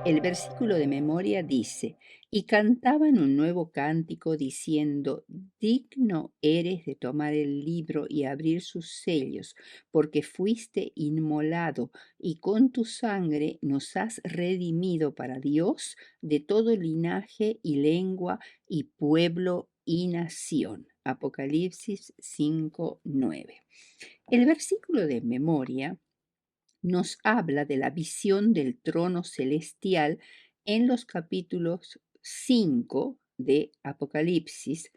El versículo de memoria dice, y cantaban un nuevo cántico diciendo, digno eres de tomar el libro y abrir sus sellos, porque fuiste inmolado y con tu sangre nos has redimido para Dios de todo linaje y lengua y pueblo y nación. Apocalipsis 5:9. El versículo de memoria nos habla de la visión del trono celestial en los capítulos 5 de Apocalipsis.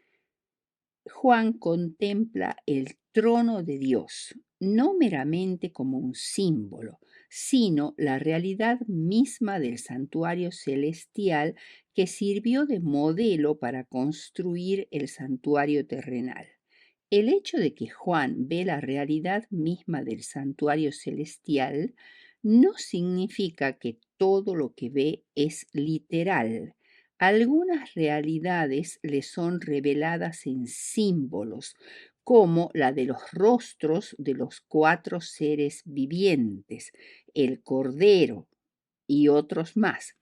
Juan contempla el trono de Dios, no meramente como un símbolo, sino la realidad misma del santuario celestial que sirvió de modelo para construir el santuario terrenal. El hecho de que Juan ve la realidad misma del santuario celestial no significa que todo lo que ve es literal. Algunas realidades le son reveladas en símbolos, como la de los rostros de los 4 seres vivientes, el Cordero y otros más.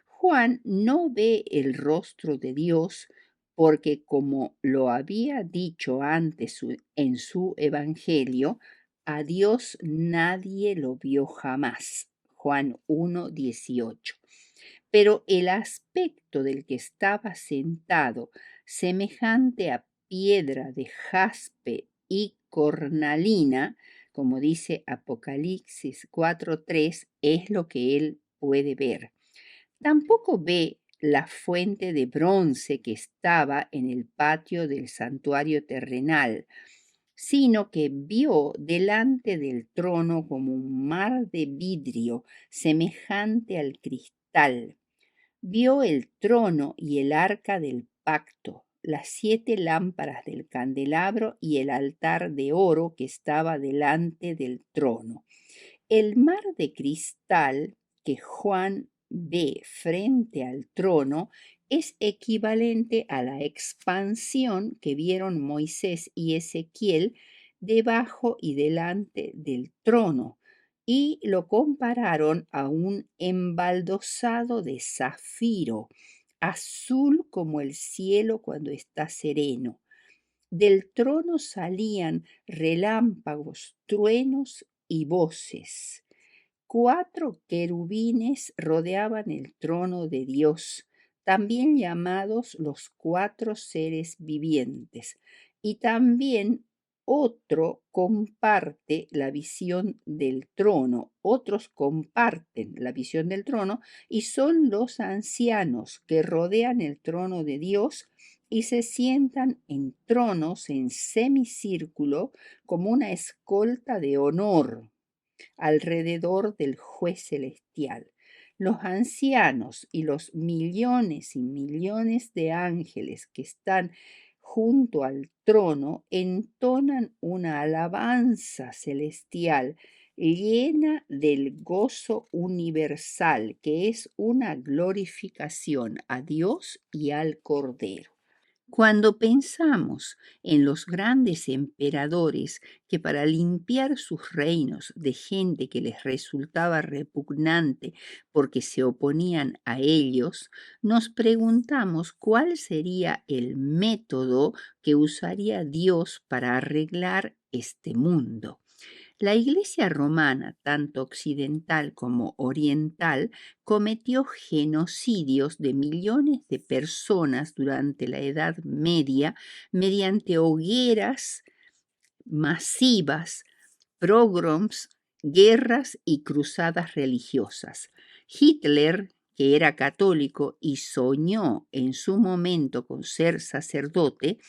Juan no ve el rostro de Dios porque, como lo había dicho antes en su evangelio, a Dios nadie lo vio jamás. Juan 1:18. Pero el aspecto del que estaba sentado, semejante a piedra de jaspe y cornalina, como dice Apocalipsis 4:3, es lo que él puede ver. Tampoco ve la fuente de bronce que estaba en el patio del santuario terrenal, sino que vio delante del trono como un mar de vidrio semejante al cristal. Vio el trono y el arca del pacto, las 7 lámparas del candelabro y el altar de oro que estaba delante del trono. El mar de cristal que Juan ve frente al trono es equivalente a la expansión que vieron Moisés y Ezequiel debajo y delante del trono, y lo compararon a un embaldosado de zafiro, azul como el cielo cuando está sereno. Del trono salían relámpagos, truenos y voces. 4 querubines rodeaban el trono de Dios, también llamados los 4 seres vivientes, y también otro comparte la visión del trono, otros comparten la visión del trono y son los ancianos que rodean el trono de Dios y se sientan en tronos en semicírculo como una escolta de honor alrededor del juez celestial. Los ancianos y los millones y millones de ángeles que están junto al trono entonan una alabanza celestial llena del gozo universal, que es una glorificación a Dios y al Cordero. Cuando pensamos en los grandes emperadores que para limpiar sus reinos de gente que les resultaba repugnante porque se oponían a ellos, nos preguntamos cuál sería el método que usaría Dios para arreglar este mundo. La Iglesia romana, tanto occidental como oriental, cometió genocidios de millones de personas durante la Edad Media mediante hogueras masivas, pogroms, guerras y cruzadas religiosas. Hitler, que era católico y soñó en su momento con ser sacerdote,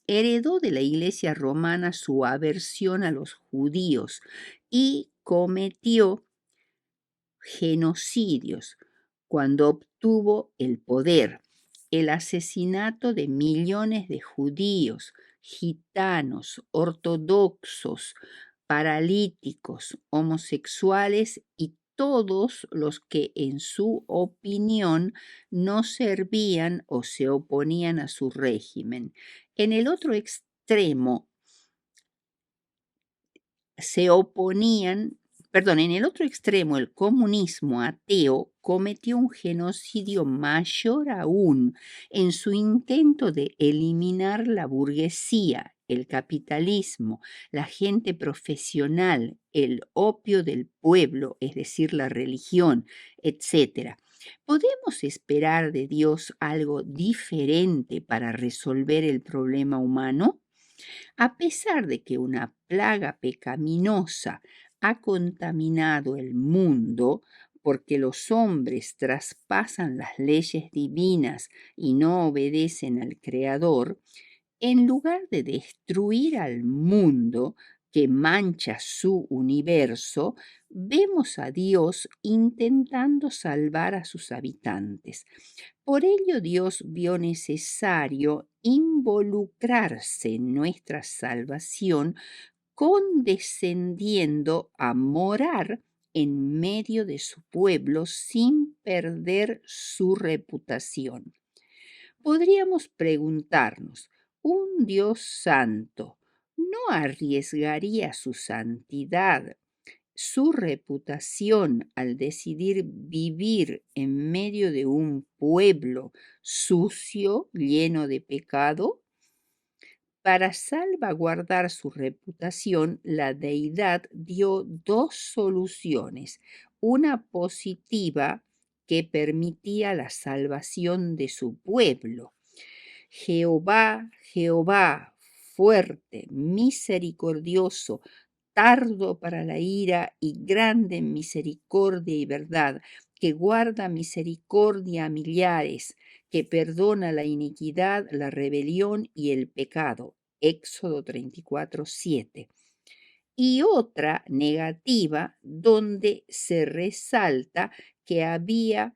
heredó de la Iglesia romana su aversión a los judíos y cometió genocidios cuando obtuvo el poder, el asesinato de millones de judíos, gitanos, ortodoxos, paralíticos, homosexuales y todos los que en su opinión no servían o se oponían a su régimen. En el otro extremo se oponían, Perdón, en el otro extremo, el comunismo ateo cometió un genocidio mayor aún en su intento de eliminar la burguesía, el capitalismo, la gente profesional, el opio del pueblo, es decir, la religión, etc. ¿Podemos esperar de Dios algo diferente para resolver el problema humano? A pesar de que una plaga pecaminosa ha contaminado el mundo, porque los hombres traspasan las leyes divinas y no obedecen al Creador, en lugar de destruir al mundo que mancha su universo, vemos a Dios intentando salvar a sus habitantes. Por ello Dios vio necesario involucrarse en nuestra salvación, condescendiendo a morar en medio de su pueblo sin perder su reputación. Podríamos preguntarnos, ¿un Dios santo no arriesgaría su santidad, su reputación al decidir vivir en medio de un pueblo sucio, lleno de pecado? Para salvaguardar su reputación, la deidad dio dos soluciones, una positiva que permitía la salvación de su pueblo. Jehová, Jehová, fuerte, misericordioso, tardo para la ira y grande en misericordia y verdad, que guarda misericordia a millares, que perdona la iniquidad, la rebelión y el pecado. Éxodo 34:7. Y otra negativa donde se resalta que había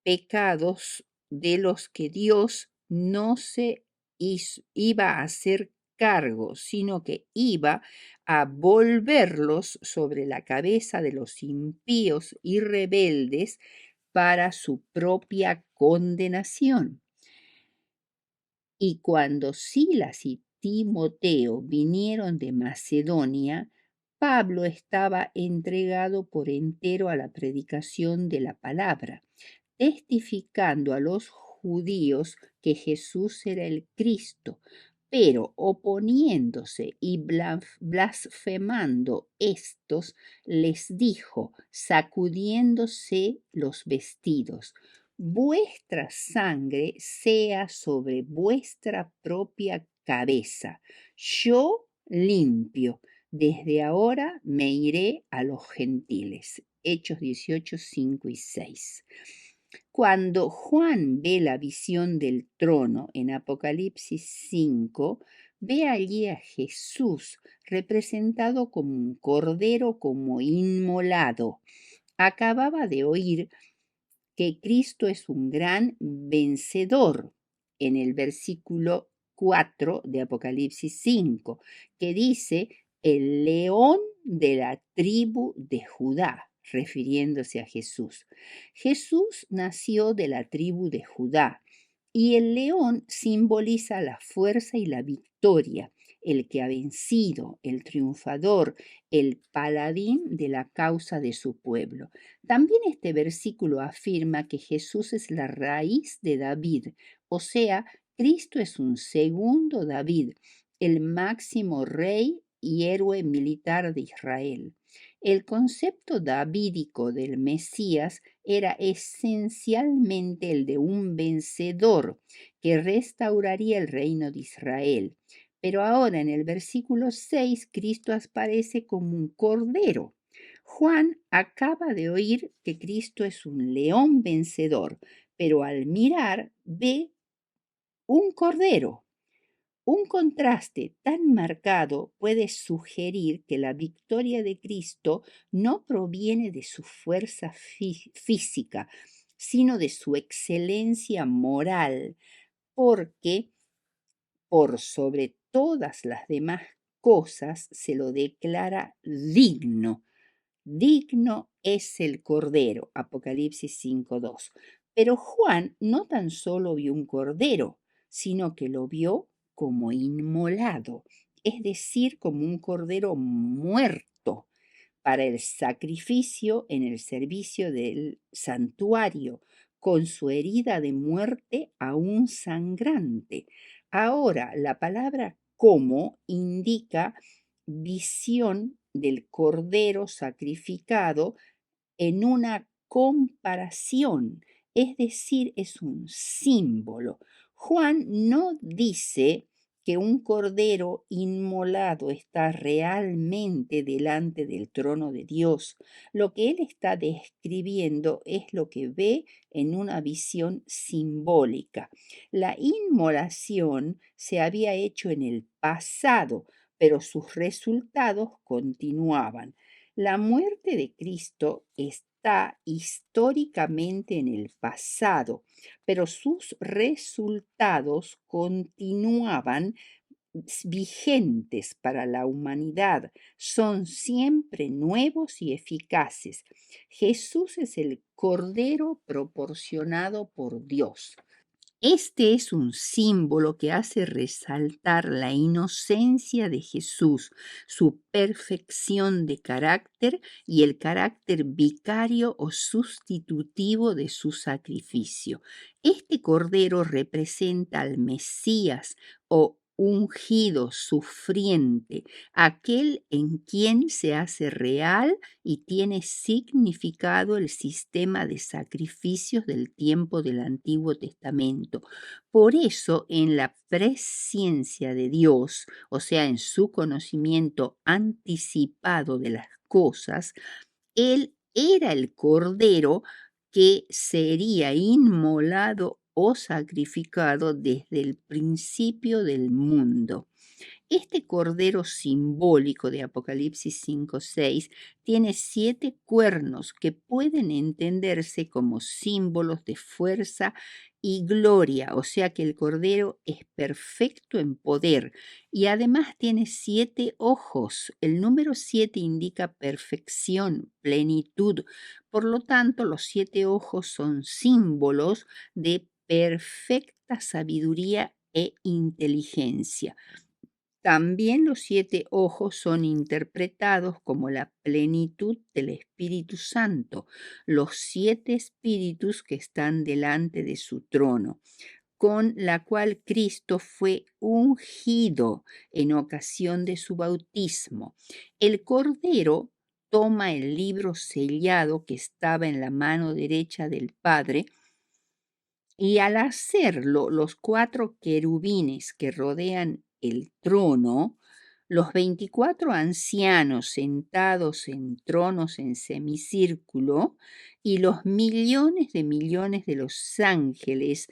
pecados de los que Dios no se iba a hacer cargo, sino que iba a volverlos sobre la cabeza de los impíos y rebeldes para su propia condenación. Y cuando Silas y Timoteo vinieron de Macedonia, Pablo estaba entregado por entero a la predicación de la palabra, testificando a los judíos que Jesús era el Cristo, pero oponiéndose y blasfemando estos, les dijo, sacudiéndose los vestidos, vuestra sangre sea sobre vuestra propia cabeza. Yo limpio. Desde ahora me iré a los gentiles. Hechos 18, 5 y 6. Cuando Juan ve la visión del trono en Apocalipsis 5, ve allí a Jesús representado como un cordero, como inmolado. Acababa de oír que Cristo es un gran vencedor en el versículo 4 de Apocalipsis 5, que dice, el león de la tribu de Judá, refiriéndose a Jesús. Jesús nació de la tribu de Judá y el león simboliza la fuerza y la victoria, el que ha vencido, el triunfador, el paladín de la causa de su pueblo. También este versículo afirma que Jesús es la raíz de David, o sea, Cristo es un segundo David, el máximo rey y héroe militar de Israel. El concepto davídico del Mesías era esencialmente el de un vencedor que restauraría el reino de Israel. Pero ahora en el versículo 6, Cristo aparece como un cordero. Juan acaba de oír que Cristo es un león vencedor, pero al mirar ve un cordero. Un contraste tan marcado puede sugerir que la victoria de Cristo no proviene de su fuerza física, sino de su excelencia moral, porque por sobre todas las demás cosas se lo declara digno. Digno es el Cordero, Apocalipsis 5:2. Pero Juan no tan solo vio un cordero, sino que lo vio como inmolado. es decir, como un cordero muerto para el sacrificio en el servicio del santuario, con su herida de muerte aún sangrante. Ahora, la palabra como indica visión del cordero sacrificado en una comparación, es decir, es un símbolo. Juan no dice que un cordero inmolado está realmente delante del trono de Dios. Lo que él está describiendo es lo que ve en una visión simbólica. La inmolación se había hecho en el pasado, pero sus resultados continuaban. La muerte de Cristo está históricamente en el pasado, pero sus resultados continuaban vigentes para la humanidad, son siempre nuevos y eficaces. Jesús es el Cordero proporcionado por Dios. Este es un símbolo que hace resaltar la inocencia de Jesús, su perfección de carácter y el carácter vicario o sustitutivo de su sacrificio. Este cordero representa al Mesías o ungido, sufriente, aquel en quien se hace real y tiene significado el sistema de sacrificios del tiempo del Antiguo Testamento. Por eso, en la presciencia de Dios, o sea, en su conocimiento anticipado de las cosas, Él era el cordero que sería inmolado o sacrificado desde el principio del mundo. Este cordero simbólico de Apocalipsis 5:6 tiene 7 cuernos que pueden entenderse como símbolos de fuerza y gloria, o sea que el cordero es perfecto en poder y además tiene 7 ojos. El número 7 indica perfección, plenitud. Por lo tanto, los 7 ojos son símbolos de perfecta sabiduría e inteligencia. También los 7 ojos son interpretados como la plenitud del Espíritu Santo, los 7 espíritus que están delante de su trono, con la cual Cristo fue ungido en ocasión de su bautismo. El Cordero toma el libro sellado que estaba en la mano derecha del Padre y al hacerlo, los 4 querubines que rodean el trono, los 24 ancianos sentados en tronos en semicírculo y los millones de los ángeles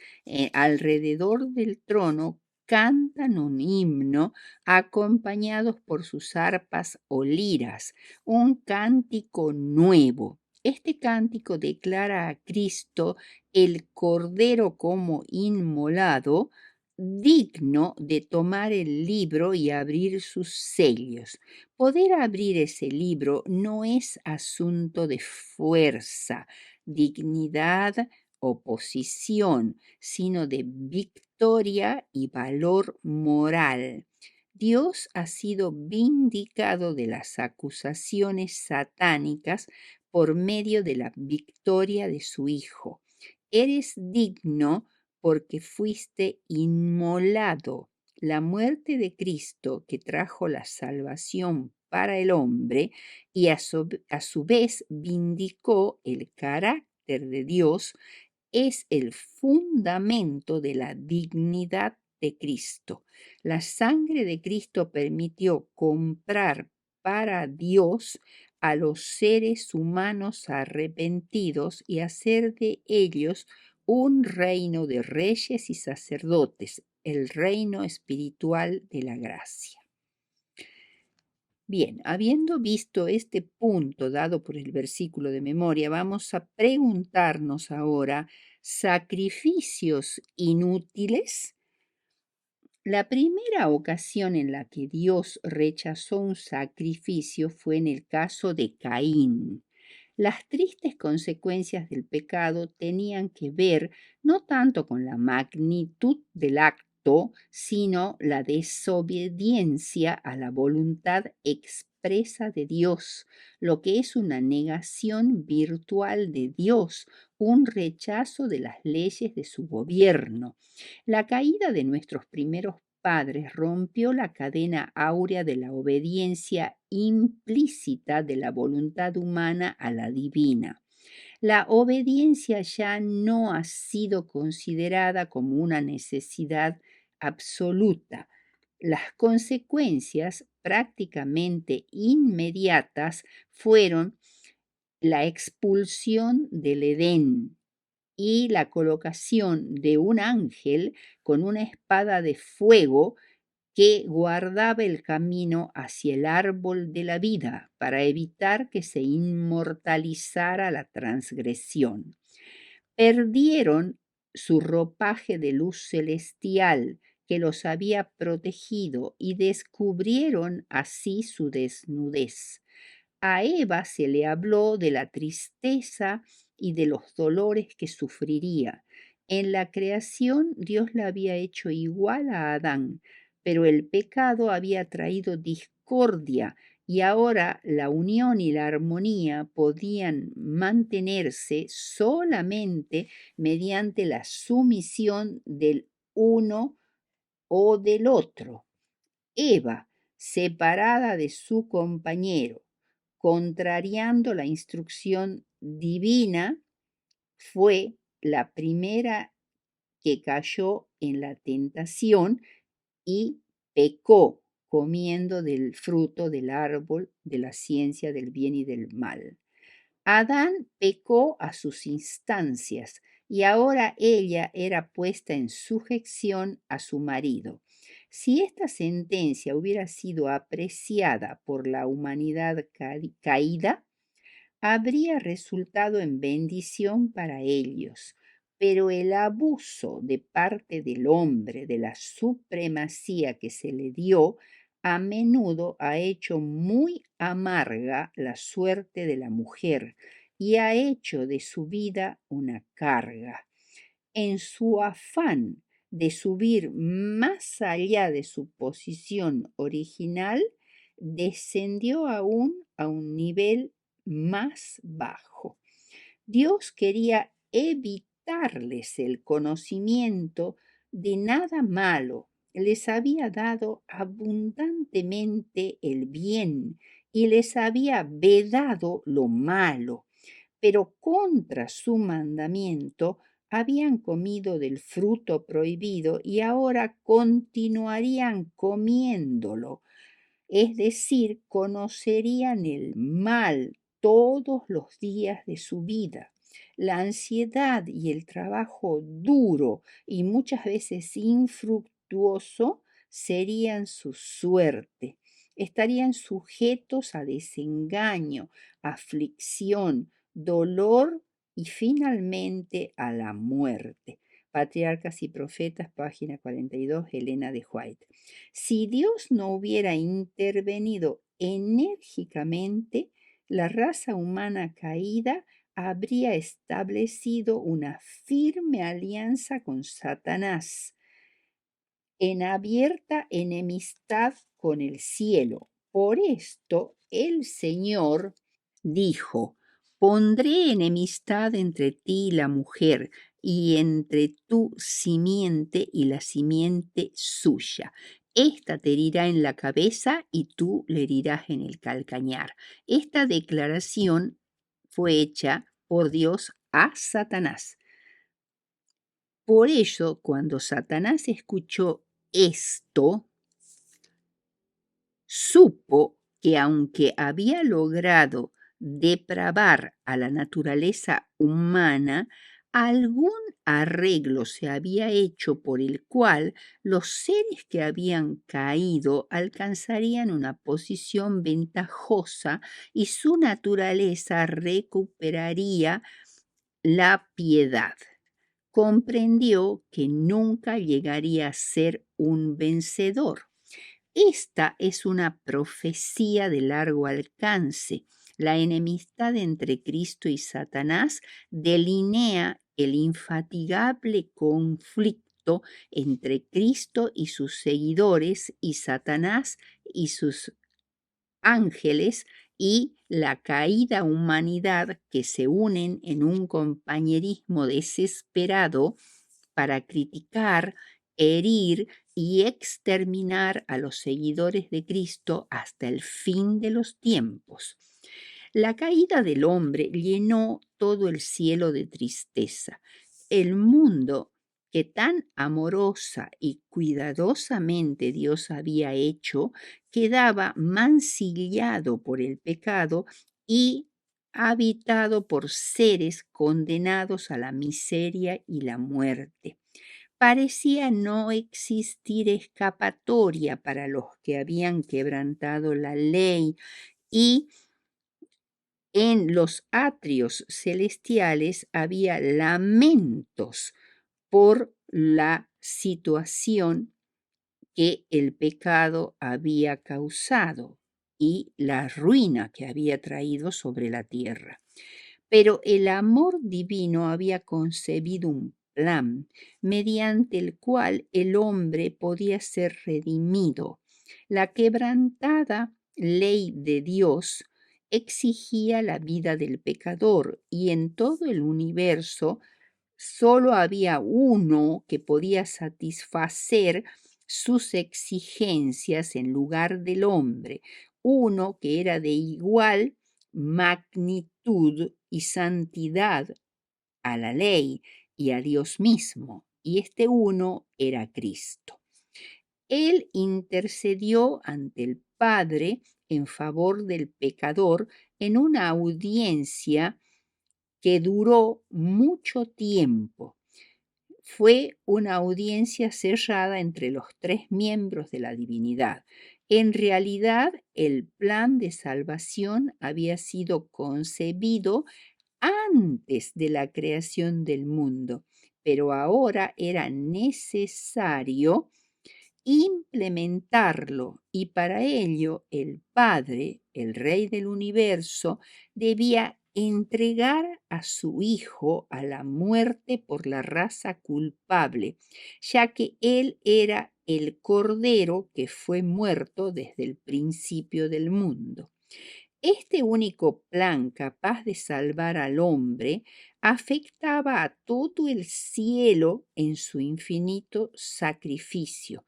alrededor del trono cantan un himno acompañados por sus arpas o liras, un cántico nuevo. Este cántico declara a Cristo el cordero como inmolado, digno de tomar el libro y abrir sus sellos. Poder abrir ese libro no es asunto de fuerza, dignidad o posición, sino de victoria y valor moral. Dios ha sido vindicado de las acusaciones satánicas por medio de la victoria de su Hijo. Eres digno porque fuiste inmolado. La muerte de Cristo que trajo la salvación para el hombre y a su vez vindicó el carácter de Dios es el fundamento de la dignidad de Cristo. La sangre de Cristo permitió comprar para Dios a los seres humanos arrepentidos y hacer de ellos un reino de reyes y sacerdotes, el reino espiritual de la gracia. Bien, habiendo visto este punto dado por el versículo de memoria, vamos a preguntarnos ahora, ¿sacrificios inútiles? La primera ocasión en la que Dios rechazó un sacrificio fue en el caso de Caín. Las tristes consecuencias del pecado tenían que ver no tanto con la magnitud del acto, esto, sino la desobediencia a la voluntad expresa de Dios, lo que es una negación virtual de Dios, un rechazo de las leyes de su gobierno. La caída de nuestros primeros padres rompió la cadena áurea de la obediencia implícita de la voluntad humana a la divina. La obediencia ya no ha sido considerada como una necesidad absoluta. Las consecuencias prácticamente inmediatas fueron la expulsión del Edén y la colocación de un ángel con una espada de fuego que guardaba el camino hacia el árbol de la vida para evitar que se inmortalizara la transgresión. Perdieron su ropaje de luz celestial que los había protegido y descubrieron así su desnudez. A Eva se le habló de la tristeza y de los dolores que sufriría. En la creación Dios la había hecho igual a Adán, pero el pecado había traído discordia y ahora la unión y la armonía podían mantenerse solamente mediante la sumisión del uno o del otro. Eva, separada de su compañero, contrariando la instrucción divina, fue la primera que cayó en la tentación y pecó comiendo del fruto del árbol de la ciencia del bien y del mal. Adán pecó a sus instancias y ahora ella era puesta en sujeción a su marido. Si esta sentencia hubiera sido apreciada por la humanidad caída, habría resultado en bendición para ellos, pero el abuso de parte del hombre de la supremacía que se le dio a menudo ha hecho muy amarga la suerte de la mujer y ha hecho de su vida una carga. En su afán de subir más allá de su posición original, descendió aún a un nivel más bajo. Dios quería evitarles el conocimiento de nada malo. Les había dado abundantemente el bien y les había vedado lo malo, pero contra su mandamiento habían comido del fruto prohibido y ahora continuarían comiéndolo, es decir, conocerían el mal todos los días de su vida. La ansiedad y el trabajo duro y muchas veces infructuoso serían su suerte. Estarían sujetos a desengaño, aflicción, dolor y finalmente a la muerte. Patriarcas y Profetas, página 42, Elena de White. Si Dios no hubiera intervenido enérgicamente, la raza humana caída habría establecido una firme alianza con Satanás, en abierta enemistad con el cielo. Por esto el Señor dijo: pondré enemistad entre ti y la mujer, y entre tu simiente y la simiente suya. Esta te herirá en la cabeza y tú le herirás en el calcañar. Esta declaración fue hecha por Dios a Satanás. Por ello, cuando Satanás escuchó esto, supo que aunque había logrado depravar a la naturaleza humana, algún arreglo se había hecho por el cual los seres que habían caído alcanzarían una posición ventajosa y su naturaleza recuperaría la piedad. Comprendió que nunca llegaría a ser un vencedor. Esta es una profecía de largo alcance. La enemistad entre Cristo y Satanás delinea el infatigable conflicto pacto entre Cristo y sus seguidores y Satanás y sus ángeles y la caída humanidad que se unen en un compañerismo desesperado para criticar, herir y exterminar a los seguidores de Cristo hasta el fin de los tiempos. La caída del hombre llenó todo el cielo de tristeza. El mundo que tan amorosa y cuidadosamente Dios había hecho, quedaba mancillado por el pecado y habitado por seres condenados a la miseria y la muerte. Parecía no existir escapatoria para los que habían quebrantado la ley y en los atrios celestiales había lamentos por la situación que el pecado había causado y la ruina que había traído sobre la tierra. Pero el amor divino había concebido un plan mediante el cual el hombre podía ser redimido. La quebrantada ley de Dios exigía la vida del pecador y en todo el universo solo había uno que podía satisfacer sus exigencias en lugar del hombre, uno que era de igual magnitud y santidad a la ley y a Dios mismo, y este uno era Cristo. Él intercedió ante el Padre en favor del pecador en una audiencia que duró mucho tiempo. Fue una audiencia cerrada entre los tres miembros de la divinidad. En realidad, el plan de salvación había sido concebido antes de la creación del mundo, pero ahora era necesario implementarlo y para ello el Padre, el Rey del universo, debía entregar a su Hijo a la muerte por la raza culpable, ya que Él era el Cordero que fue muerto desde el principio del mundo. Este único plan capaz de salvar al hombre afectaba a todo el cielo en su infinito sacrificio.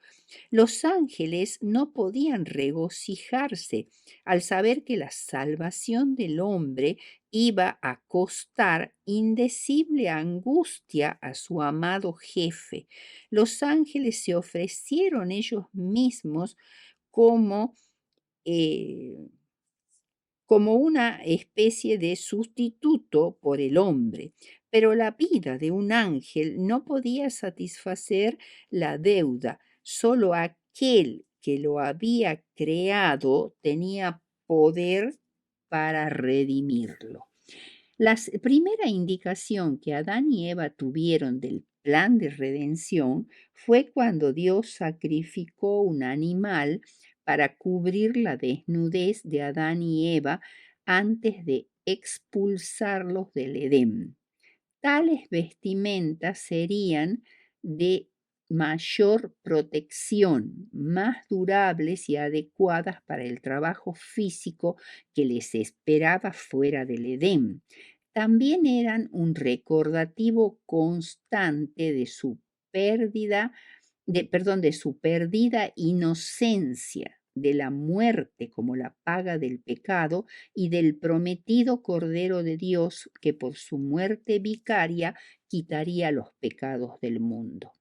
Los ángeles no podían regocijarse al saber que la salvación del hombre iba a costar indecible angustia a su amado jefe. Los ángeles se ofrecieron ellos mismos como eh, como una especie de sustituto por el hombre, pero la vida de un ángel no podía satisfacer la deuda. Solo aquel que lo había creado tenía poder para redimirlo. La primera indicación que Adán y Eva tuvieron del plan de redención fue cuando Dios sacrificó un animal para cubrir la desnudez de Adán y Eva antes de expulsarlos del Edén. Tales vestimentas serían de mayor protección, más durables y adecuadas para el trabajo físico que les esperaba fuera del Edén. También eran un recordativo constante de su pérdida, de su perdida inocencia, de la muerte como la paga del pecado y del prometido Cordero de Dios que por su muerte vicaria quitaría los pecados del mundo.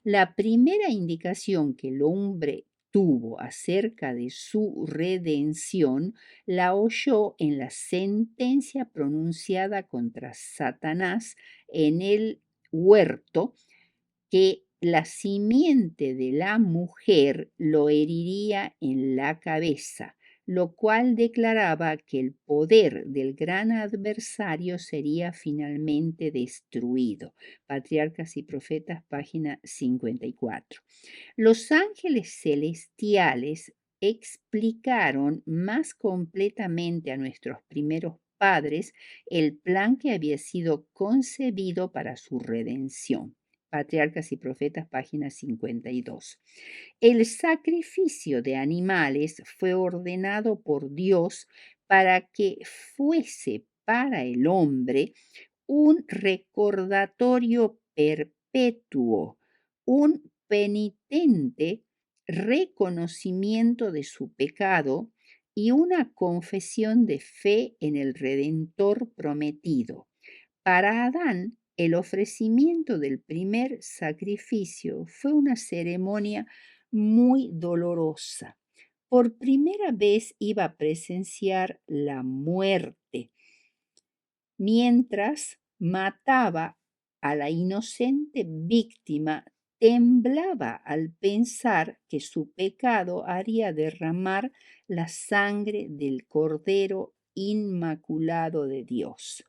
La primera indicación que el hombre tuvo acerca de su redención la oyó en la sentencia pronunciada contra Satanás en el huerto, que la simiente de la mujer lo heriría en la cabeza, lo cual declaraba que el poder del gran adversario sería finalmente destruido. Patriarcas y Profetas, página 54. Los ángeles celestiales explicaron más completamente a nuestros primeros padres el plan que había sido concebido para su redención. Patriarcas y Profetas, página 52. El sacrificio de animales fue ordenado por Dios para que fuese para el hombre un recordatorio perpetuo, un penitente reconocimiento de su pecado y una confesión de fe en el Redentor prometido. Para Adán, el ofrecimiento del primer sacrificio fue una ceremonia muy dolorosa. Por primera vez iba a presenciar la muerte mientras mataba a la inocente víctima. Temblaba al pensar que su pecado haría derramar la sangre del Cordero Inmaculado de Dios.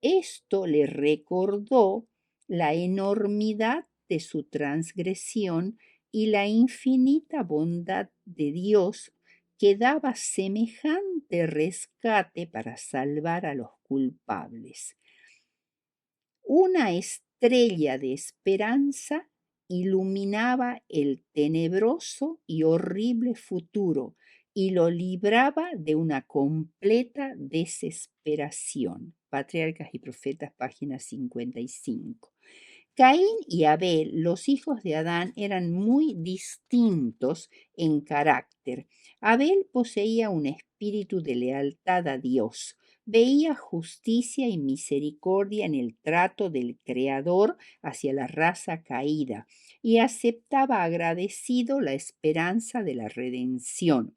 Esto le recordó la enormidad de su transgresión y la infinita bondad de Dios que daba semejante rescate para salvar a los culpables. Una estrella de esperanza iluminaba el tenebroso y horrible futuro y lo libraba de una completa desesperación. Patriarcas y Profetas, página 55. Caín y Abel, los hijos de Adán, eran muy distintos en carácter. Abel poseía un espíritu de lealtad a Dios. Veía justicia y misericordia en el trato del Creador hacia la raza caída y aceptaba agradecido la esperanza de la redención.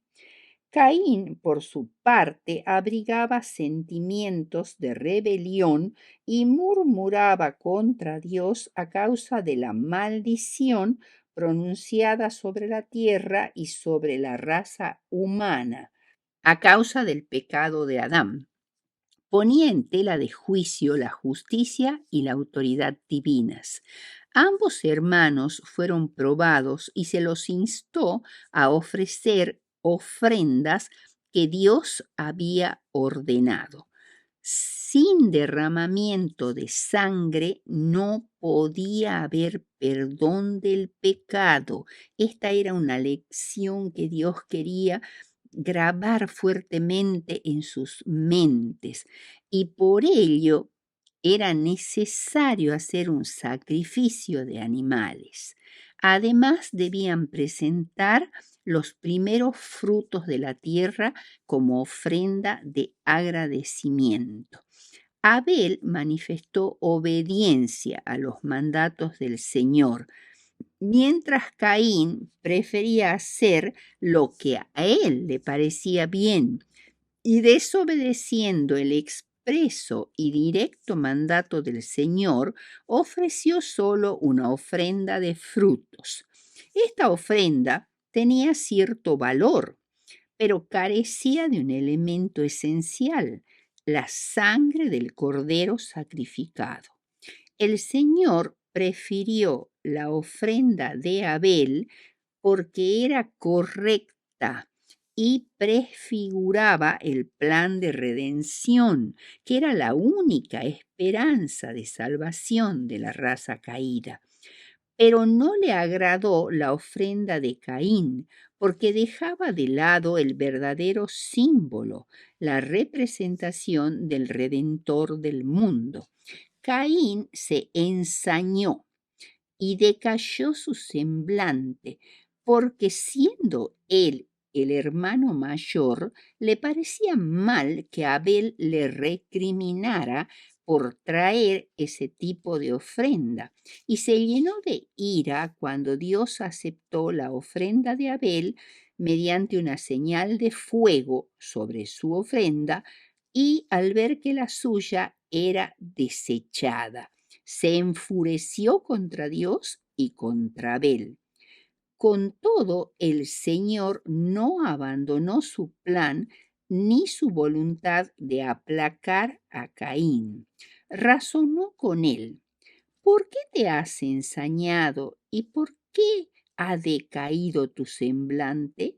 Caín, por su parte, abrigaba sentimientos de rebelión y murmuraba contra Dios a causa de la maldición pronunciada sobre la tierra y sobre la raza humana, a causa del pecado de Adán. Ponía en tela de juicio la justicia y la autoridad divinas. Ambos hermanos fueron probados y se los instó a ofrecer ofrendas que Dios había ordenado. Sin derramamiento de sangre no podía haber perdón del pecado. Esta era una lección que Dios quería grabar fuertemente en sus mentes y por ello era necesario hacer un sacrificio de animales. Además, debían presentar los primeros frutos de la tierra como ofrenda de agradecimiento. Abel manifestó obediencia a los mandatos del Señor, mientras Caín prefería hacer lo que a él le parecía bien y desobedeciendo el expreso y directo mandato del Señor, ofreció solo una ofrenda de frutos. Esta ofrenda tenía cierto valor, pero carecía de un elemento esencial, la sangre del cordero sacrificado. El Señor prefirió la ofrenda de Abel porque era correcta y prefiguraba el plan de redención, que era la única esperanza de salvación de la raza caída. Pero no le agradó la ofrenda de Caín, porque dejaba de lado el verdadero símbolo, la representación del Redentor del mundo. Caín se ensañó y decayó su semblante, porque siendo él el hermano mayor, le parecía mal que Abel le recriminara por traer ese tipo de ofrenda, y se llenó de ira cuando Dios aceptó la ofrenda de Abel mediante una señal de fuego sobre su ofrenda y al ver que la suya era desechada. Se enfureció contra Dios y contra Abel. Con todo, el Señor no abandonó su plan ni su voluntad de aplacar a Caín. Razonó con él. ¿Por qué te has ensañado y por qué ha decaído tu semblante?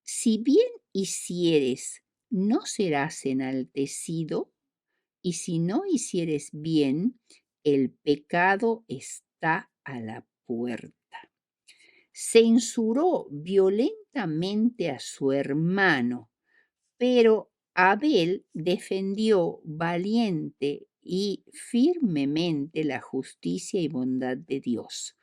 Si bien hicieres, ¿no serás enaltecido? Y si no hicieres bien, el pecado está está a la puerta. Censuró violentamente a su hermano, pero Abel defendió valiente y firmemente la justicia y bondad de Dios.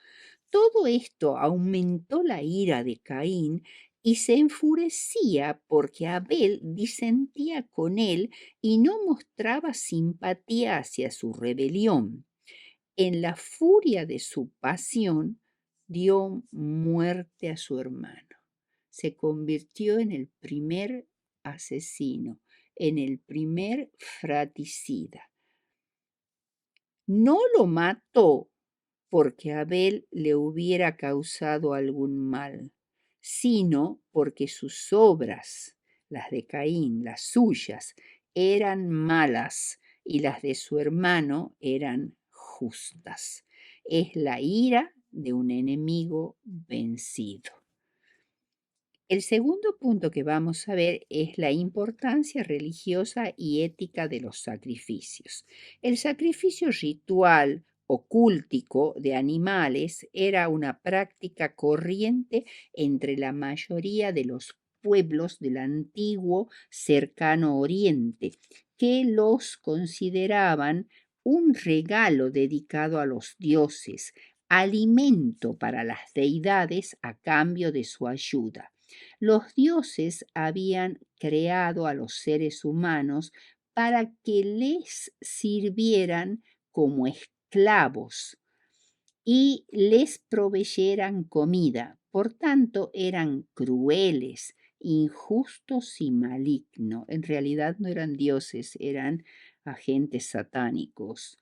Todo esto aumentó la ira de Caín y se enfurecía porque Abel disentía con él y no mostraba simpatía hacia su rebelión. En la furia de su pasión, dio muerte a su hermano. Se convirtió en el primer asesino, en el primer fratricida. No lo mató porque Abel le hubiera causado algún mal, sino porque sus obras, las de Caín, las suyas, eran malas y las de su hermano eran justas. Es la ira de un enemigo vencido. El segundo punto que vamos a ver es la importancia religiosa y ética de los sacrificios. El sacrificio ritual o cúltico de animales era una práctica corriente entre la mayoría de los pueblos del antiguo cercano oriente, que los consideraban un regalo dedicado a los dioses, alimento para las deidades a cambio de su ayuda. Los dioses habían creado a los seres humanos para que les sirvieran como esclavos y les proveyeran comida. Por tanto, eran crueles, injustos y malignos. En realidad no eran dioses, eran agentes satánicos.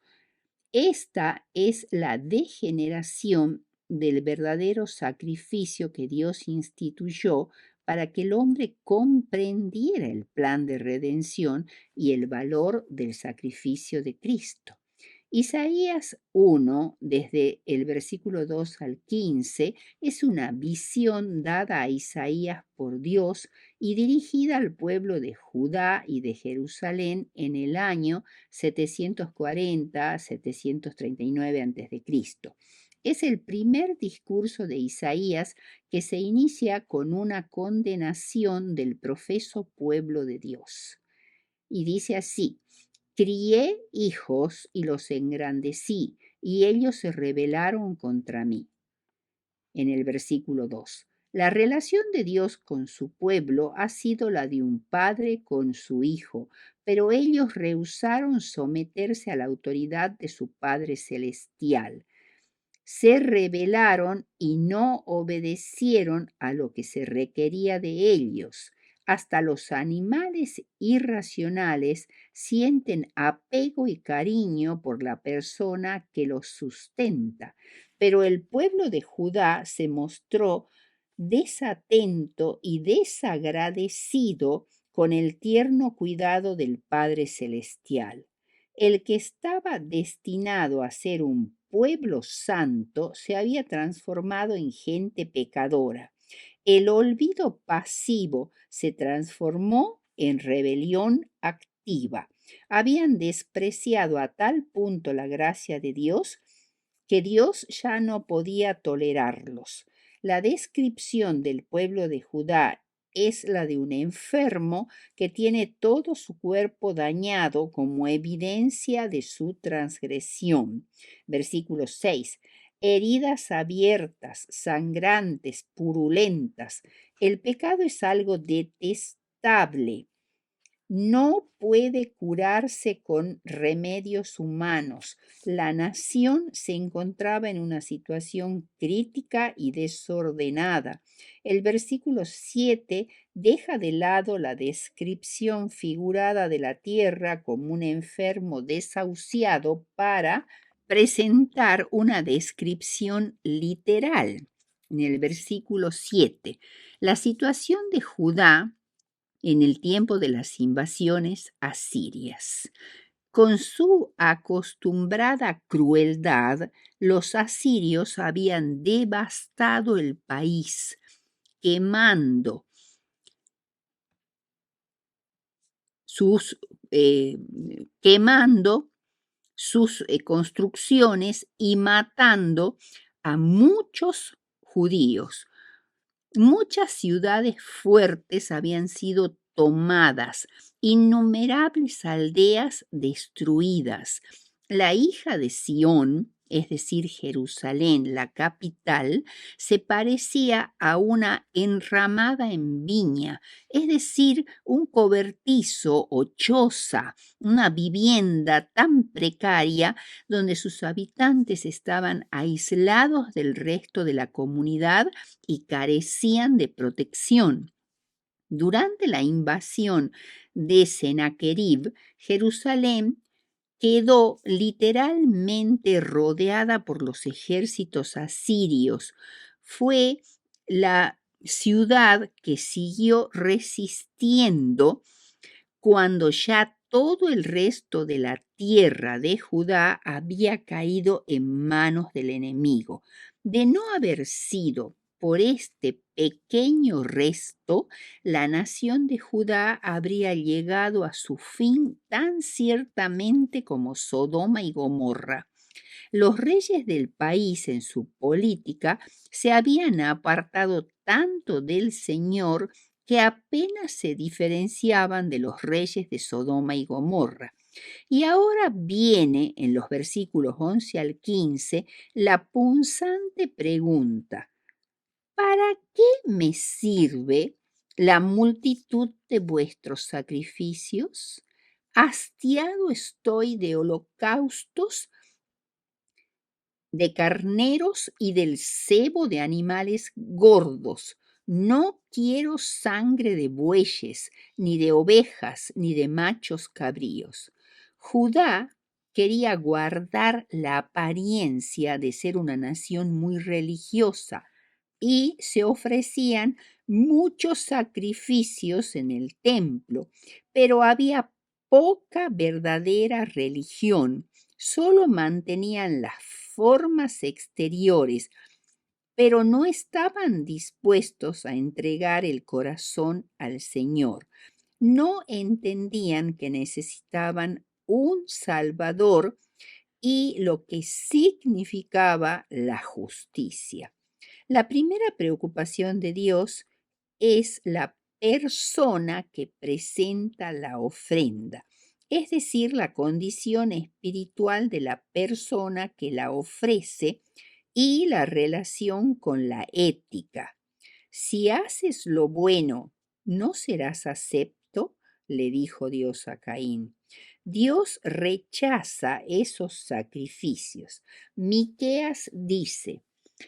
Esta es la degeneración del verdadero sacrificio que Dios instituyó para que el hombre comprendiera el plan de redención y el valor del sacrificio de Cristo. Isaías 1, desde el versículo 2 al 15, es una visión dada a Isaías por Dios y dirigida al pueblo de Judá y de Jerusalén en el año 740-739 a.C. Es el primer discurso de Isaías que se inicia con una condenación del profeso pueblo de Dios. Y dice así: crié hijos y los engrandecí, y ellos se rebelaron contra mí. En el versículo 2. La relación de Dios con su pueblo ha sido la de un padre con su hijo, pero ellos rehusaron someterse a la autoridad de su Padre Celestial. Se rebelaron y no obedecieron a lo que se requería de ellos. Hasta los animales irracionales sienten apego y cariño por la persona que los sustenta, pero el pueblo de Judá se mostró desatento y desagradecido con el tierno cuidado del Padre Celestial. El que estaba destinado a ser un pueblo santo se había transformado en gente pecadora. El olvido pasivo se transformó en rebelión activa. Habían despreciado a tal punto la gracia de Dios que Dios ya no podía tolerarlos. La descripción del pueblo de Judá es la de un enfermo que tiene todo su cuerpo dañado como evidencia de su transgresión. Versículo 6. Heridas abiertas, sangrantes, purulentas. El pecado es algo detestable. No puede curarse con remedios humanos. La nación se encontraba en una situación crítica y desordenada. El versículo 7 deja de lado la descripción figurada de la tierra como un enfermo desahuciado para presentar una descripción literal. En el versículo 7, la situación de Judá en el tiempo de las invasiones asirias. Con su acostumbrada crueldad, los asirios habían devastado el país, quemando sus, quemando sus construcciones y matando a muchos judíos. Muchas ciudades fuertes habían sido tomadas, innumerables aldeas destruidas. La hija de Sión, es decir, Jerusalén, la capital, se parecía a una enramada en viña, es decir, un cobertizo o choza, una vivienda tan precaria donde sus habitantes estaban aislados del resto de la comunidad y carecían de protección. Durante la invasión de Sennacherib, Jerusalén quedó literalmente rodeada por los ejércitos asirios. Fue la ciudad que siguió resistiendo cuando ya todo el resto de la tierra de Judá había caído en manos del enemigo. De no haber sido por este pequeño resto, la nación de Judá habría llegado a su fin tan ciertamente como Sodoma y Gomorra. Los reyes del país en su política se habían apartado tanto del Señor que apenas se diferenciaban de los reyes de Sodoma y Gomorra. Y ahora viene en los versículos 11 al 15 la punzante pregunta: ¿para qué me sirve la multitud de vuestros sacrificios? Hastiado estoy de holocaustos, de carneros y del sebo de animales gordos. No quiero sangre de bueyes, ni de ovejas, ni de machos cabríos. Judá quería guardar la apariencia de ser una nación muy religiosa y se ofrecían muchos sacrificios en el templo, pero había poca verdadera religión. Solo mantenían las formas exteriores, pero no estaban dispuestos a entregar el corazón al Señor. No entendían que necesitaban un Salvador y lo que significaba la justicia. La primera preocupación de Dios es la persona que presenta la ofrenda, es decir, la condición espiritual de la persona que la ofrece y la relación con la ética. Si haces lo bueno, ¿no serás acepto?, le dijo Dios a Caín. Dios rechaza esos sacrificios. Miqueas dice: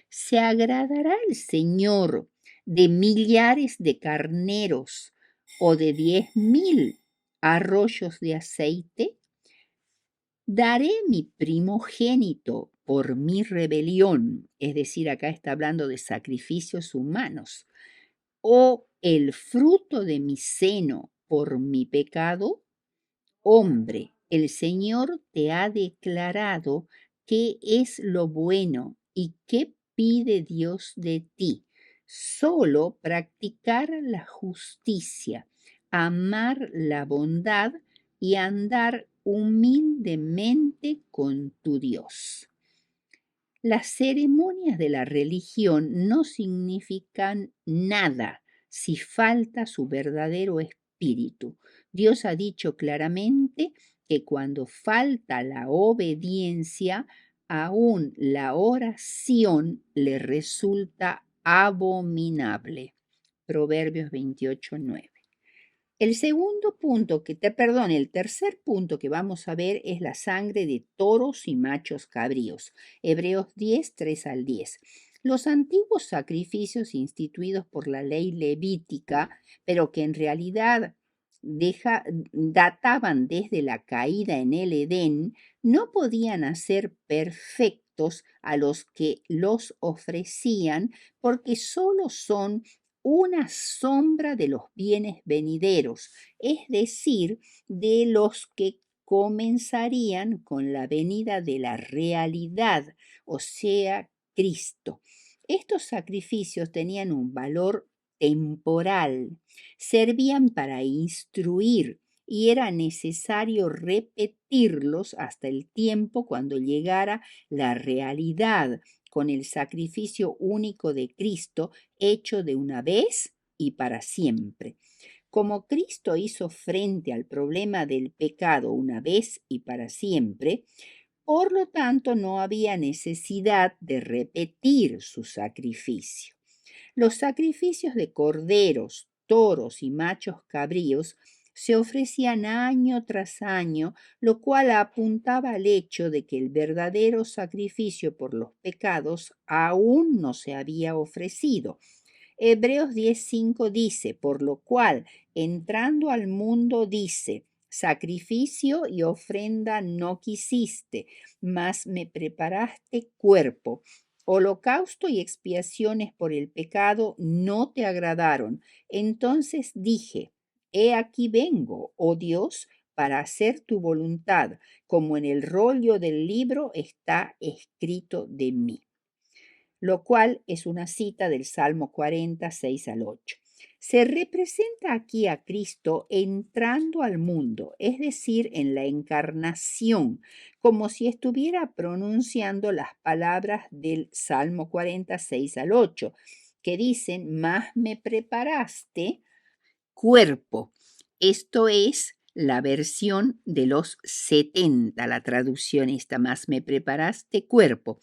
¿se agradará el Señor de millares de carneros o de 10,000 arroyos de aceite? Daré mi primogénito por mi rebelión, es decir, acá está hablando de sacrificios humanos, o el fruto de mi seno por mi pecado. Hombre, el Señor te ha declarado qué es lo bueno y qué pide Dios de ti. Solo practicar la justicia, amar la bondad y andar humildemente con tu Dios. Las ceremonias de la religión no significan nada si falta su verdadero espíritu. Dios ha dicho claramente que cuando falta la obediencia, aún la oración le resulta abominable. Proverbios 28:9. El tercer punto que vamos a ver es la sangre de toros y machos cabríos. Hebreos 10, 3 al 10. Los antiguos sacrificios instituidos por la ley levítica, pero que en realidad databan desde la caída en el Edén, no podían hacer perfectos a los que los ofrecían porque solo son una sombra de los bienes venideros, es decir, de los que comenzarían con la venida de la realidad, o sea, Cristo. Estos sacrificios tenían un valor temporal, servían para instruir y era necesario repetirlos hasta el tiempo cuando llegara la realidad con el sacrificio único de Cristo hecho de una vez y para siempre. Como Cristo hizo frente al problema del pecado una vez y para siempre, por lo tanto no había necesidad de repetir su sacrificio. Los sacrificios de corderos, toros y machos cabríos se ofrecían año tras año, lo cual apuntaba al hecho de que el verdadero sacrificio por los pecados aún no se había ofrecido. Hebreos 10:5 dice, por lo cual, entrando al mundo, dice, sacrificio y ofrenda no quisiste, mas me preparaste cuerpo. Holocausto y expiaciones por el pecado no te agradaron. Entonces dije, he aquí vengo, oh Dios, para hacer tu voluntad, como en el rollo del libro está escrito de mí, lo cual es una cita del Salmo 46 al 8. Se representa aquí a Cristo entrando al mundo, es decir, en la encarnación, como si estuviera pronunciando las palabras del Salmo 46 al 8, que dicen, más me preparaste cuerpo. Esto es la versión de los 70, la traducción esta, más me preparaste cuerpo.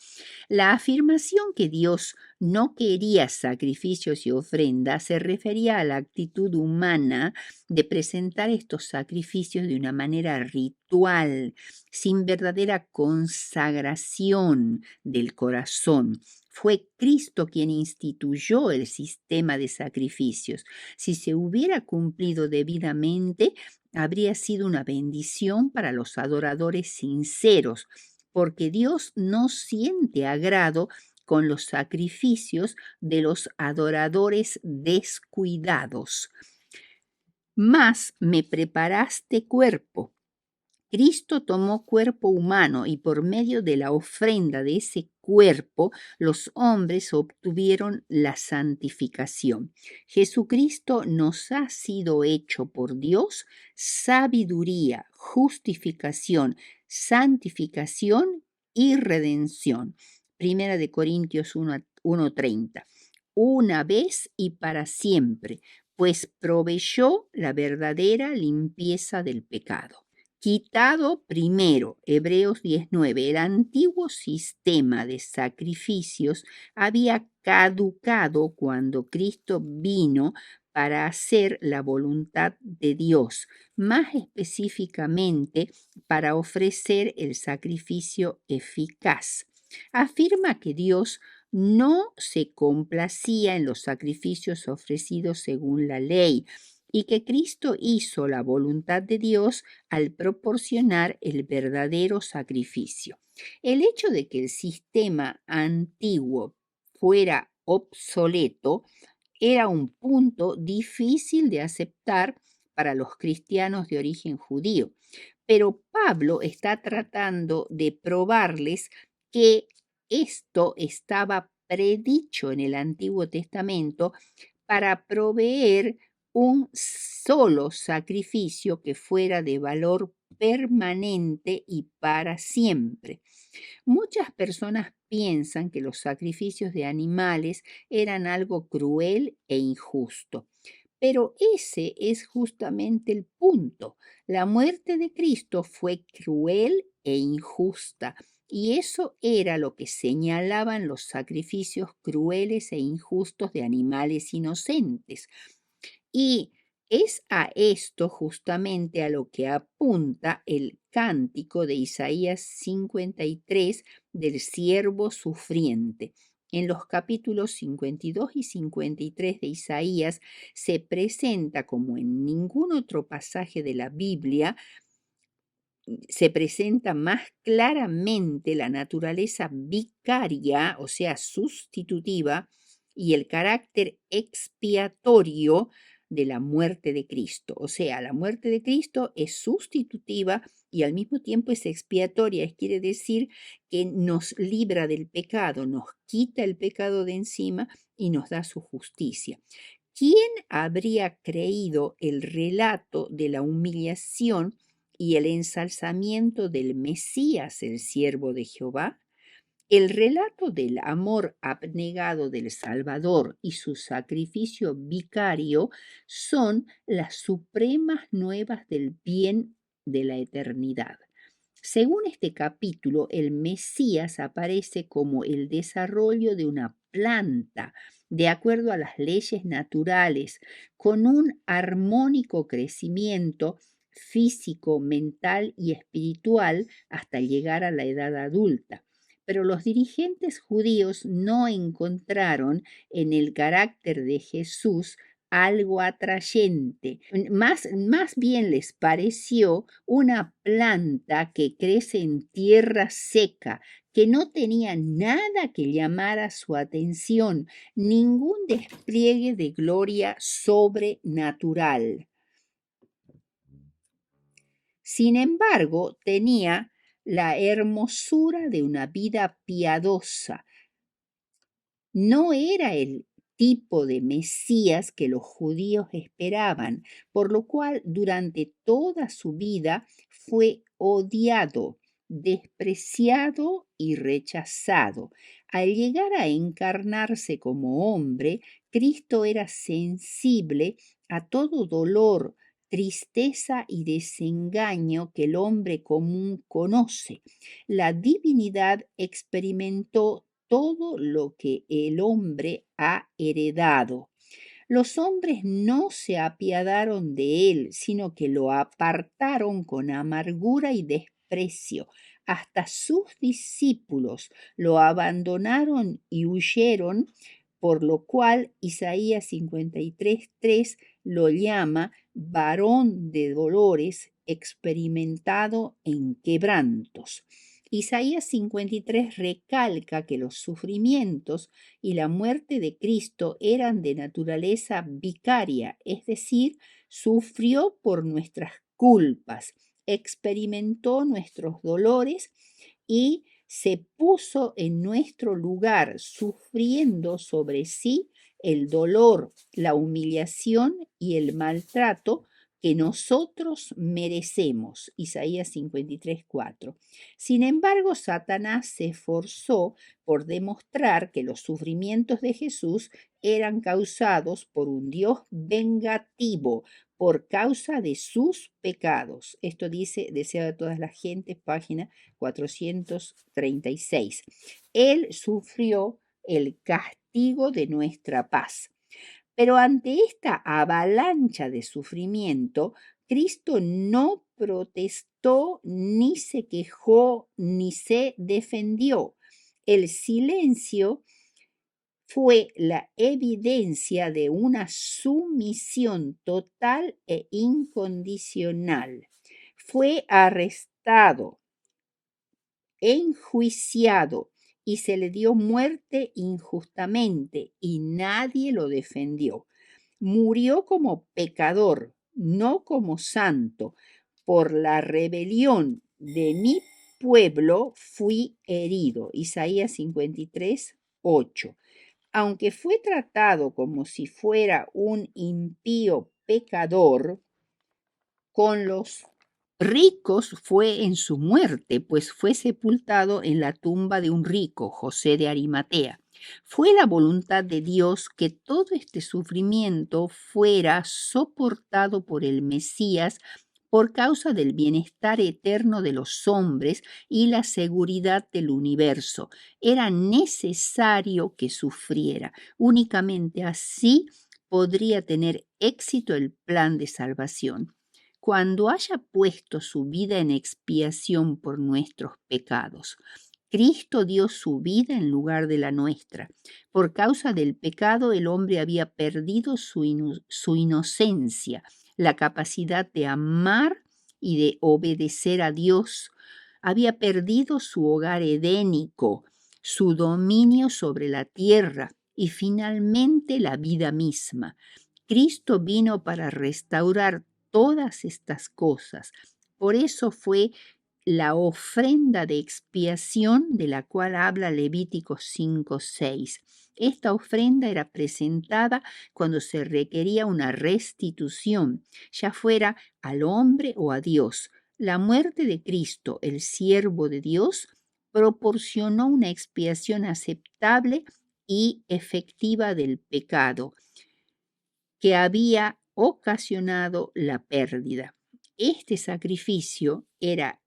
La afirmación que Dios no quería sacrificios y ofrendas se refería a la actitud humana de presentar estos sacrificios de una manera ritual, sin verdadera consagración del corazón. Fue Cristo quien instituyó el sistema de sacrificios. Si se hubiera cumplido debidamente, habría sido una bendición para los adoradores sinceros, porque Dios no siente agrado con los sacrificios de los adoradores descuidados. Mas me preparaste cuerpo. Cristo tomó cuerpo humano y por medio de la ofrenda de ese cuerpo los hombres obtuvieron la santificación. Jesucristo nos ha sido hecho por Dios sabiduría, justificación, santificación y redención. Primera de Corintios 1:30. Una vez y para siempre, pues proveyó la verdadera limpieza del pecado. Quitado primero, Hebreos 19, el antiguo sistema de sacrificios había caducado cuando Cristo vino para hacer la voluntad de Dios, más específicamente para ofrecer el sacrificio eficaz. Afirma que Dios no se complacía en los sacrificios ofrecidos según la ley, y que Cristo hizo la voluntad de Dios al proporcionar el verdadero sacrificio. El hecho de que el sistema antiguo fuera obsoleto era un punto difícil de aceptar para los cristianos de origen judío, pero Pablo está tratando de probarles que esto estaba predicho en el Antiguo Testamento para proveer un solo sacrificio que fuera de valor permanente y para siempre. Muchas personas piensan que los sacrificios de animales eran algo cruel e injusto. Pero ese es justamente el punto. La muerte de Cristo fue cruel e injusta, y eso era lo que señalaban los sacrificios crueles e injustos de animales inocentes. Y es a esto justamente a lo que apunta el cántico de Isaías 53 del siervo sufriente. En los capítulos 52 y 53 de Isaías se presenta, como en ningún otro pasaje de la Biblia, se presenta más claramente la naturaleza vicaria, o sea, sustitutiva, y el carácter expiatorio de la muerte de Cristo. O sea, la muerte de Cristo es sustitutiva y al mismo tiempo es expiatoria. Quiere decir que nos libra del pecado, nos quita el pecado de encima y nos da su justicia. ¿Quién habría creído el relato de la humillación y el ensalzamiento del Mesías, el siervo de Jehová? El relato del amor abnegado del Salvador y su sacrificio vicario son las supremas nuevas del bien de la eternidad. Según este capítulo, el Mesías aparece como el desarrollo de una planta, de acuerdo a las leyes naturales, con un armónico crecimiento físico, mental y espiritual hasta llegar a la edad adulta. Pero los dirigentes judíos no encontraron en el carácter de Jesús algo atrayente. Más bien les pareció una planta que crece en tierra seca, que no tenía nada que llamara su atención, ningún despliegue de gloria sobrenatural. Sin embargo, tenía la hermosura de una vida piadosa. No era el tipo de Mesías que los judíos esperaban, por lo cual durante toda su vida fue odiado, despreciado y rechazado. Al llegar a encarnarse como hombre, Cristo era sensible a todo dolor, tristeza y desengaño que el hombre común conoce. La divinidad experimentó todo lo que el hombre ha heredado. Los hombres no se apiadaron de él, sino que lo apartaron con amargura y desprecio. Hasta sus discípulos lo abandonaron y huyeron, por lo cual Isaías 53:3 lo llama varón de dolores, experimentado en quebrantos. Isaías 53 recalca que los sufrimientos y la muerte de Cristo eran de naturaleza vicaria, es decir, sufrió por nuestras culpas, experimentó nuestros dolores y se puso en nuestro lugar, sufriendo sobre sí el dolor, la humillación y el maltrato que nosotros merecemos. Isaías 53:4. Sin embargo, Satanás se esforzó por demostrar que los sufrimientos de Jesús eran causados por un Dios vengativo, por causa de sus pecados. Esto dice Deseo de todas las gentes, página 436. Él sufrió el castigo de nuestra paz. Pero ante esta avalancha de sufrimiento, Cristo no protestó, ni se quejó, ni se defendió. El silencio fue la evidencia de una sumisión total e incondicional. Fue arrestado, enjuiciado y se le dio muerte injustamente y nadie lo defendió. Murió como pecador, no como santo. Por la rebelión de mi pueblo fui herido. Isaías 53:8. Aunque fue tratado como si fuera un impío pecador, con los ricos fue en su muerte, pues fue sepultado en la tumba de un rico, José de Arimatea. Fue la voluntad de Dios que todo este sufrimiento fuera soportado por el Mesías por causa del bienestar eterno de los hombres y la seguridad del universo. Era necesario que sufriera. Únicamente así podría tener éxito el plan de salvación. Cuando haya puesto su vida en expiación por nuestros pecados. Cristo dio su vida en lugar de la nuestra. Por causa del pecado el hombre había perdido su inocencia, la capacidad de amar y de obedecer a Dios. Había perdido su hogar edénico, su dominio sobre la tierra y finalmente la vida misma. Cristo vino para restaurar todas estas cosas. Por eso fue la ofrenda de expiación de la cual habla Levítico 5:6. Esta ofrenda era presentada cuando se requería una restitución, ya fuera al hombre o a Dios. La muerte de Cristo, el siervo de Dios, proporcionó una expiación aceptable y efectiva del pecado que había ocasionado la pérdida. Este sacrificio era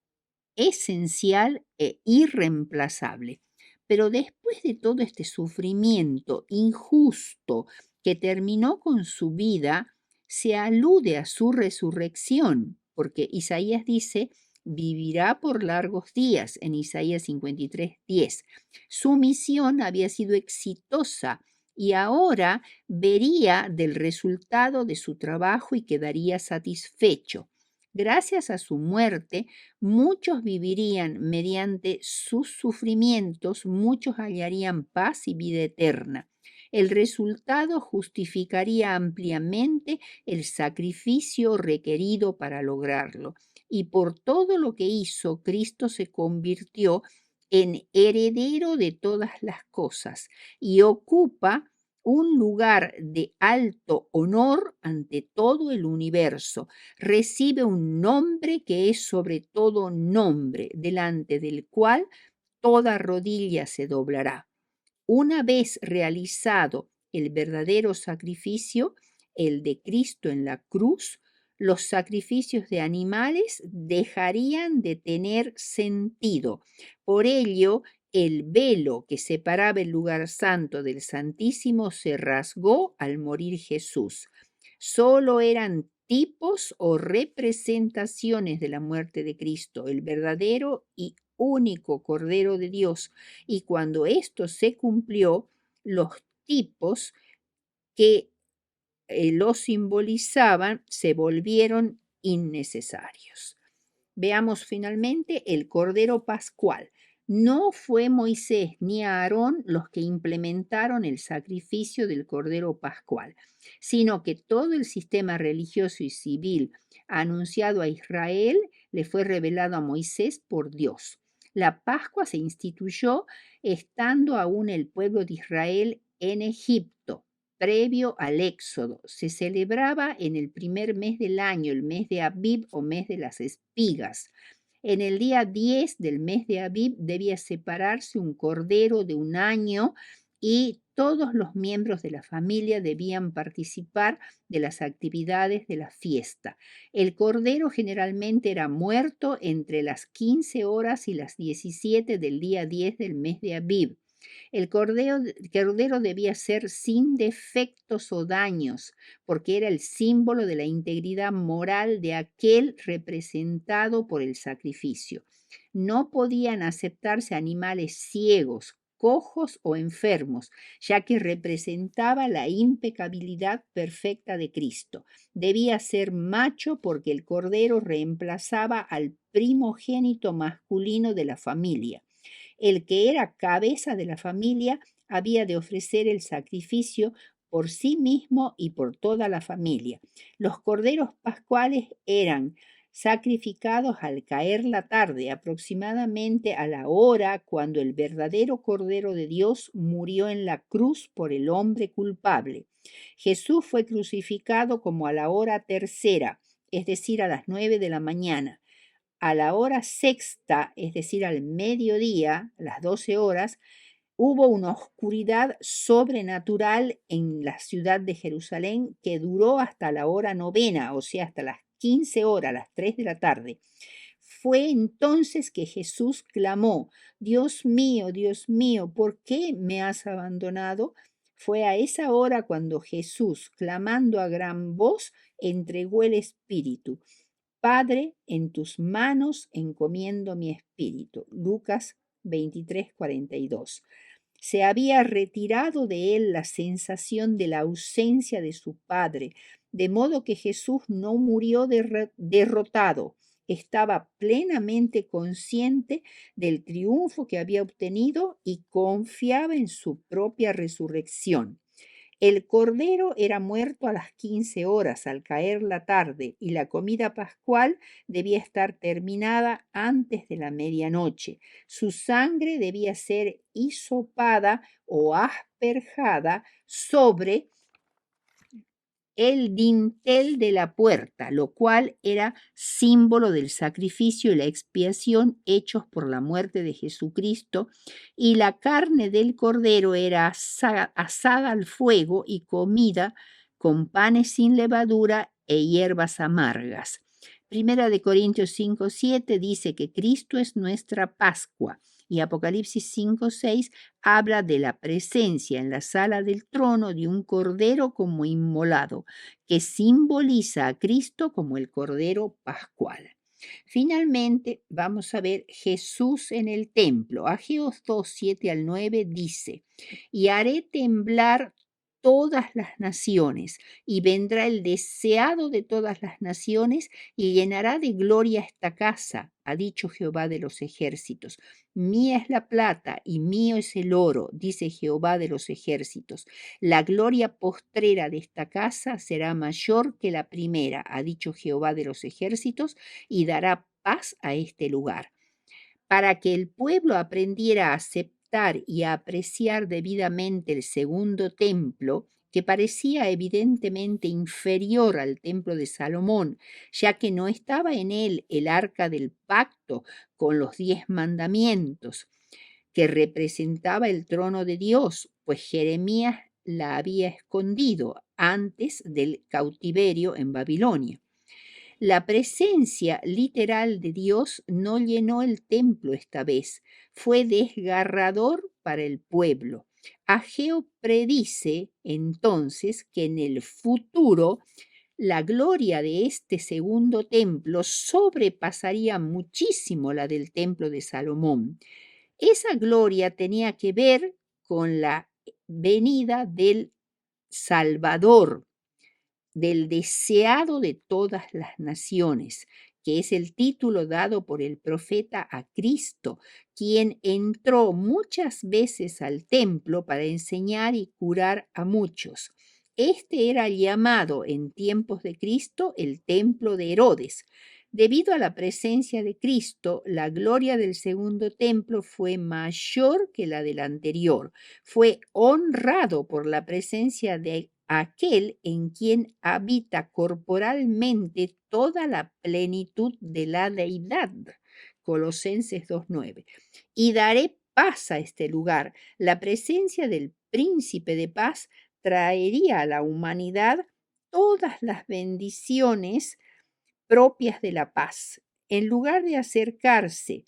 esencial e irreemplazable. Pero después de todo este sufrimiento injusto que terminó con su vida, se alude a su resurrección, porque Isaías dice, vivirá por largos días en Isaías 53:10. Su misión había sido exitosa y ahora vería del resultado de su trabajo y quedaría satisfecho. Gracias a su muerte, muchos vivirían mediante sus sufrimientos, muchos hallarían paz y vida eterna. El resultado justificaría ampliamente el sacrificio requerido para lograrlo. Y por todo lo que hizo, Cristo se convirtió en heredero de todas las cosas y ocupa un lugar de alto honor ante todo el universo. Recibe un nombre que es sobre todo nombre, delante del cual toda rodilla se doblará. Una vez realizado el verdadero sacrificio, el de Cristo en la cruz, los sacrificios de animales dejarían de tener sentido. Por ello, el velo que separaba el lugar santo del Santísimo se rasgó al morir Jesús. Solo eran tipos o representaciones de la muerte de Cristo, el verdadero y único Cordero de Dios. Y cuando esto se cumplió, los tipos que lo simbolizaban se volvieron innecesarios. Veamos finalmente el Cordero Pascual. No fue Moisés ni Aarón los que implementaron el sacrificio del Cordero Pascual, sino que todo el sistema religioso y civil anunciado a Israel le fue revelado a Moisés por Dios. La Pascua se instituyó estando aún el pueblo de Israel en Egipto, previo al Éxodo. Se celebraba en el primer mes del año, el mes de Abib o mes de las espigas. En el día 10 del mes de Abib debía separarse un cordero de un año y todos los miembros de la familia debían participar de las actividades de la fiesta. El cordero generalmente era muerto entre las 15 horas y las 17 del día 10 del mes de Abib. El cordero debía ser sin defectos o daños, porque era el símbolo de la integridad moral de aquel representado por el sacrificio. No podían aceptarse animales ciegos, cojos o enfermos, ya que representaba la impecabilidad perfecta de Cristo. Debía ser macho porque el cordero reemplazaba al primogénito masculino de la familia. El que era cabeza de la familia había de ofrecer el sacrificio por sí mismo y por toda la familia. Los corderos pascuales eran sacrificados al caer la tarde, aproximadamente a la hora cuando el verdadero Cordero de Dios murió en la cruz por el hombre culpable. Jesús fue crucificado como a la hora tercera, es decir, a las 9 de la mañana. A la hora sexta, es decir, al mediodía, las 12 horas, hubo una oscuridad sobrenatural en la ciudad de Jerusalén que duró hasta la hora novena, o sea, hasta las 15 horas, las 3 de la tarde. Fue entonces que Jesús clamó, Dios mío, ¿por qué me has abandonado? Fue a esa hora cuando Jesús, clamando a gran voz, entregó el Espíritu. Padre, en tus manos encomiendo mi espíritu. Lucas 23:42. Se había retirado de él la sensación de la ausencia de su Padre, de modo que Jesús no murió derrotado. Estaba plenamente consciente del triunfo que había obtenido y confiaba en su propia resurrección. El cordero era muerto a las 15 horas al caer la tarde y la comida pascual debía estar terminada antes de la medianoche. Su sangre debía ser hisopada o asperjada sobre el dintel de la puerta, lo cual era símbolo del sacrificio y la expiación hechos por la muerte de Jesucristo, y la carne del cordero era asada al fuego y comida con panes sin levadura e hierbas amargas. Primera de Corintios 5:7 dice que Cristo es nuestra Pascua, y Apocalipsis 5:6 habla de la presencia en la sala del trono de un cordero como inmolado, que simboliza a Cristo como el cordero pascual. Finalmente, vamos a ver Jesús en el templo. Ageos 2:7-9 dice: y haré temblar todas las naciones, y vendrá el deseado de todas las naciones, y llenará de gloria esta casa, ha dicho Jehová de los ejércitos. Mía es la plata y mío es el oro, dice Jehová de los ejércitos. La gloria postrera de esta casa será mayor que la primera, ha dicho Jehová de los ejércitos, y dará paz a este lugar. Para que el pueblo aprendiera a aceptar y a apreciar debidamente el segundo templo, que parecía evidentemente inferior al templo de Salomón, ya que no estaba en él el arca del pacto con los 10 mandamientos, que representaba el trono de Dios, pues Jeremías la había escondido antes del cautiverio en Babilonia. La presencia literal de Dios no llenó el templo esta vez, fue desgarrador para el pueblo. Ageo predice entonces que en el futuro la gloria de este segundo templo sobrepasaría muchísimo la del templo de Salomón. Esa gloria tenía que ver con la venida del Salvador, del deseado de todas las naciones, que es el título dado por el profeta a Cristo, quien entró muchas veces al templo para enseñar y curar a muchos. Este era llamado en tiempos de Cristo el templo de Herodes. Debido a la presencia de Cristo, la gloria del segundo templo fue mayor que la del anterior. Fue honrado por la presencia de aquel en quien habita corporalmente toda la plenitud de la deidad. Colosenses 2:9. Y daré paz a este lugar. La presencia del príncipe de paz traería a la humanidad todas las bendiciones propias de la paz. En lugar de acercarse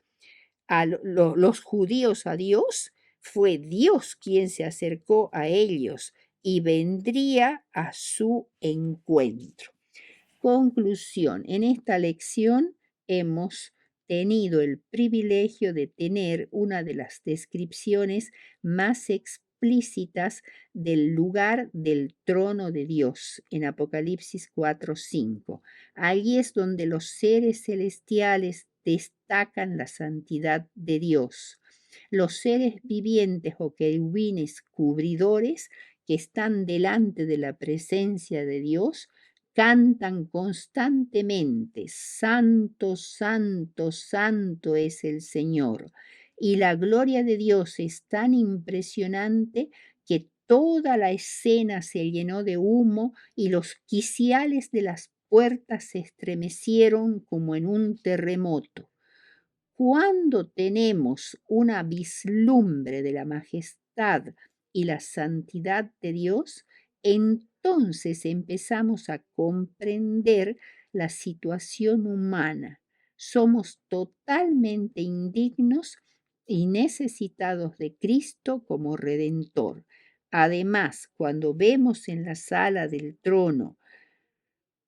a los judíos a Dios, fue Dios quien se acercó a ellos y vendría a su encuentro. Conclusión. En esta lección hemos tenido el privilegio de tener una de las descripciones más explícitas del lugar del trono de Dios en Apocalipsis 4:5. Allí es donde los seres celestiales destacan la santidad de Dios. Los seres vivientes o querubines cubridores que están delante de la presencia de Dios cantan constantemente: Santo, Santo, Santo es el Señor. Y la gloria de Dios es tan impresionante que toda la escena se llenó de humo y los quiciales de las puertas se estremecieron como en un terremoto. Cuando tenemos una vislumbre de la majestad y la santidad de Dios, entonces empezamos a comprender la situación humana. Somos totalmente indignos y necesitados de Cristo como Redentor. Además, cuando vemos en la sala del trono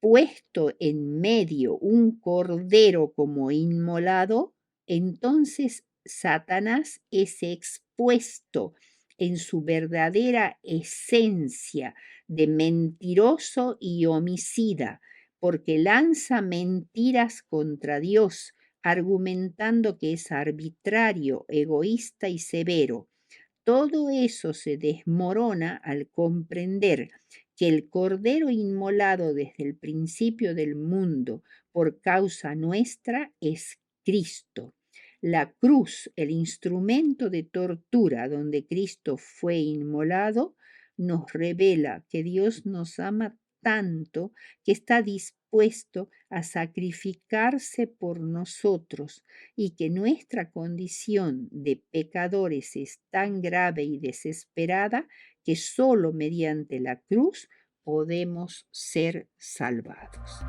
puesto en medio un cordero como inmolado, entonces Satanás es expuesto en su verdadera esencia de mentiroso y homicida, porque lanza mentiras contra Dios, argumentando que es arbitrario, egoísta y severo. Todo eso se desmorona al comprender que el Cordero inmolado desde el principio del mundo por causa nuestra es Cristo. La cruz, el instrumento de tortura donde Cristo fue inmolado, nos revela que Dios nos ama tanto que está dispuesto a sacrificarse por nosotros y que nuestra condición de pecadores es tan grave y desesperada que solo mediante la cruz podemos ser salvados.